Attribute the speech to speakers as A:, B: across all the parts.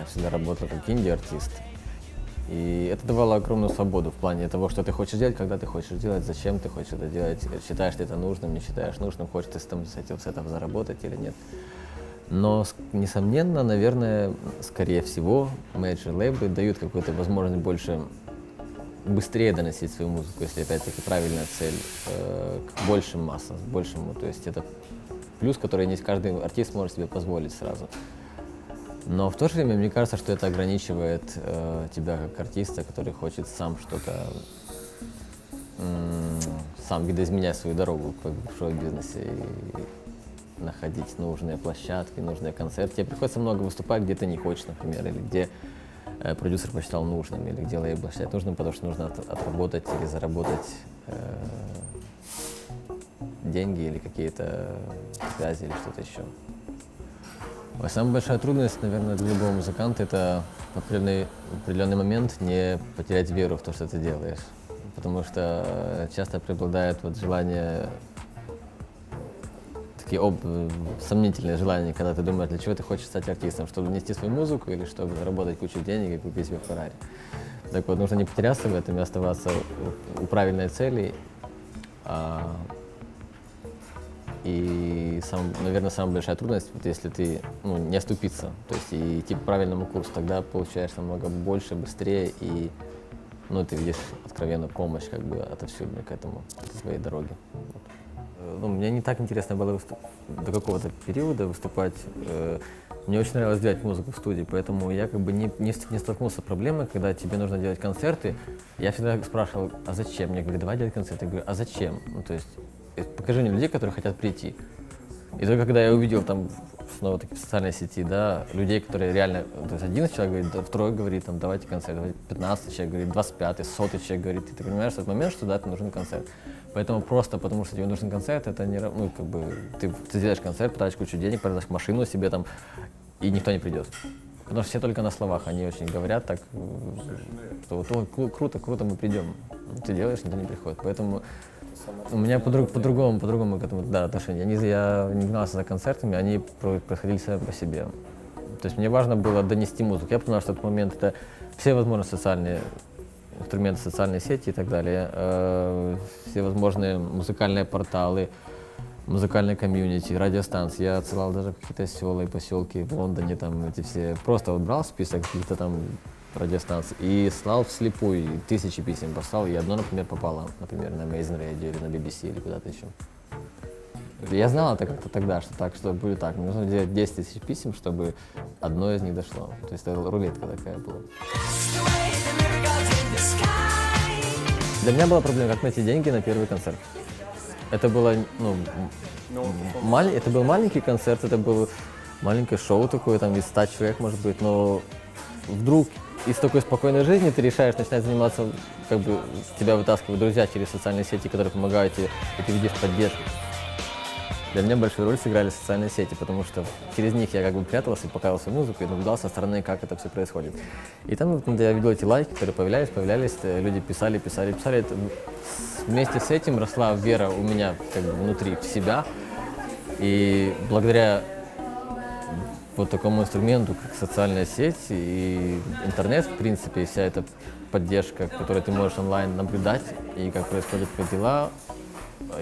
A: всегда работал как инди-артист. И это давало огромную свободу в плане того, что ты хочешь делать, когда ты хочешь делать, зачем ты хочешь это делать, считаешь ты это нужным, не считаешь нужным, хочешь ты с этого заработать или нет. Но, несомненно, наверное, скорее всего, мейджор-лейблы дают какую-то возможность больше, быстрее доносить свою музыку, если, опять-таки, правильная цель, к большим массам, к большему. То есть это плюс, который не каждый артист может себе позволить сразу. Но в то же время, мне кажется, что это ограничивает тебя как артиста, который хочет сам что-то, сам видоизменять свою дорогу в шоу-бизнесе и находить нужные площадки, нужные концерты. Тебе приходится много выступать, где ты не хочешь, например, или где продюсер посчитал нужным, или где лейбл считает нужным, потому что нужно отработать или заработать деньги или какие-то связи или что-то еще. Самая большая трудность, наверное, для любого музыканта — это в определенный момент не потерять веру в то, что ты делаешь. Потому что часто преобладает вот желание, такие сомнительные желания, когда ты думаешь, для чего ты хочешь стать артистом, чтобы нести свою музыку или чтобы заработать кучу денег и купить себе Феррари. Так вот, нужно не потеряться в этом и оставаться у правильной цели. И, наверное, самая большая трудность, вот если ты не оступиться, то есть и идти по правильному курсу, тогда получаешь намного больше, быстрее, и ты видишь откровенно помощь как бы отовсюду к этому, к своей дороге. Вот. Мне не так интересно было до какого-то периода выступать. Мне очень нравилось делать музыку в студии, поэтому я как бы не столкнулся с проблемой, когда тебе нужно делать концерты. Я всегда спрашивал, а зачем? Мне говорят, давай делать концерты. Я говорю, а зачем? То есть покажи мне людей, которые хотят прийти. И только когда я увидел там снова таки в социальной сети, да, людей, которые реально, то есть 11 человек говорит, второй говорит, там, давайте концерт, 15 человек говорит, 25, 100 человек говорит, и ты понимаешь в этот момент, что да, тебе нужен концерт. Поэтому просто потому, что тебе нужен концерт, это не, как бы, ты сделаешь концерт, потратишь кучу денег, продашь машину себе там, и никто не придет. Потому что все только на словах, они очень говорят так, что вот, круто, мы придем. Ты делаешь, никто не приходит. Поэтому у меня по-другому к этому отношение. Я не гнался за концертами, они происходили сами по себе. То есть мне важно было донести музыку. Я понял, что в этот момент это все возможные социальные инструменты, социальные сети и так далее, все возможные музыкальные порталы, музыкальные комьюнити, радиостанции. Я отсылал даже какие-то села и поселки в Лондоне, там эти все. Просто вот брал список каких-то там радиостанций и слал вслепую, тысячи писем послал, и одно, например, попало, например, на Amazing Radio или на BBC или куда-то еще. Я знал это как-то тогда, что будет так. Мне нужно делать 10 тысяч писем, чтобы одно из них дошло. То есть это рулетка такая была. Для меня была проблема, как найти деньги на первый концерт. Это было, это был маленький концерт, это было маленькое шоу такое, там из 100 человек, может быть, но вдруг из такой спокойной жизни ты решаешь начинать заниматься, как бы тебя вытаскивают друзья через социальные сети, которые помогают тебе, и ты видишь поддержку. Для меня большую роль сыграли социальные сети, потому что через них я как бы прятался и показывал свою музыку и наблюдал со стороны, как это все происходит. И там я видел эти лайки, которые появлялись, люди писали. Вместе с этим росла вера у меня как бы внутри в себя. И благодаря вот такому инструменту, как социальная сеть и интернет, в принципе, вся эта поддержка, которую ты можешь онлайн наблюдать и как происходят твои дела,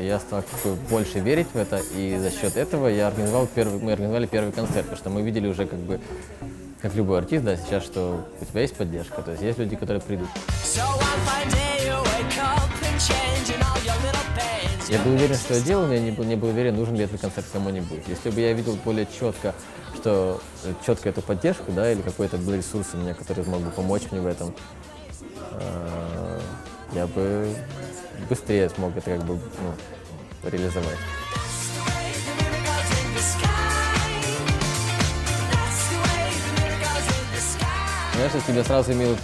A: я стал больше верить в это, и за счет этого мы организовали первый концерт, потому что мы видели уже как любой артист, да, сейчас, что у тебя есть поддержка, то есть есть люди, которые придут. Я был уверен, что я делал, но я не был уверен, нужен ли этот концерт кому-нибудь. Если бы я видел более четко эту поддержку, да, или какой-то был ресурс у меня, который мог бы помочь мне в этом, я бы быстрее смог это как бы реализовать. Знаешь, если я сразу имел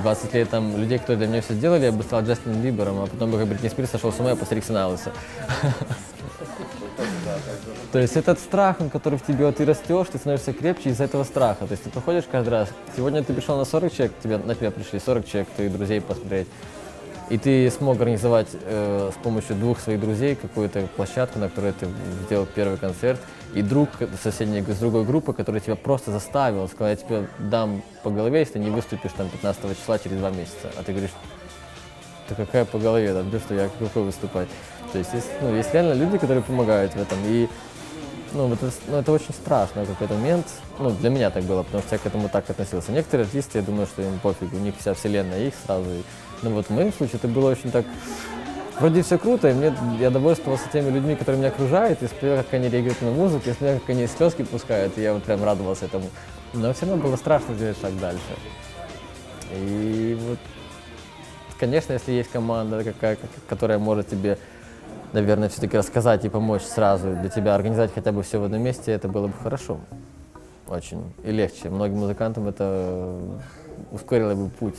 A: 20 лет там людей, которые для меня все сделали, я бы стал Джастином Бибером, а потом бы как Бритни Спирс сошел с ума и постригся на лысо. То есть этот страх, который в тебе, ты растешь, ты становишься крепче из-за этого страха. То есть ты проходишь каждый раз. Сегодня ты пришел на 40 человек, на тебя пришли 40 человек, твоих друзей посмотреть. и ты смог организовать с помощью двух своих друзей какую-то площадку, на которой ты сделал первый концерт, и друг соседний с другой группы, который тебя просто заставил, сказал, я тебе дам по голове, если не выступишь там 15 числа через 2 месяца. А ты говоришь, да какая по голове, там, что я какой выступать. То есть есть реально люди, которые помогают в этом. И это очень страшно в какой-то момент. Ну, для меня так было, потому что я к этому так относился. Некоторые артисты, я думаю, что им пофиг, у них вся вселенная их сразу. Ну вот в моем случае это было очень так. Вроде все круто, и я довольствовался теми людьми, которые меня окружают, и смотрел, как они реагируют на музыку, и смотрел, как они слезки пускают, и я вот прям радовался этому. Но все равно было страшно сделать шаг дальше. И вот, конечно, если есть команда, которая может тебе, наверное, все-таки рассказать и помочь сразу для тебя организовать хотя бы все в одном месте, это было бы хорошо. Очень. И легче. Многим музыкантам это ускорило бы путь.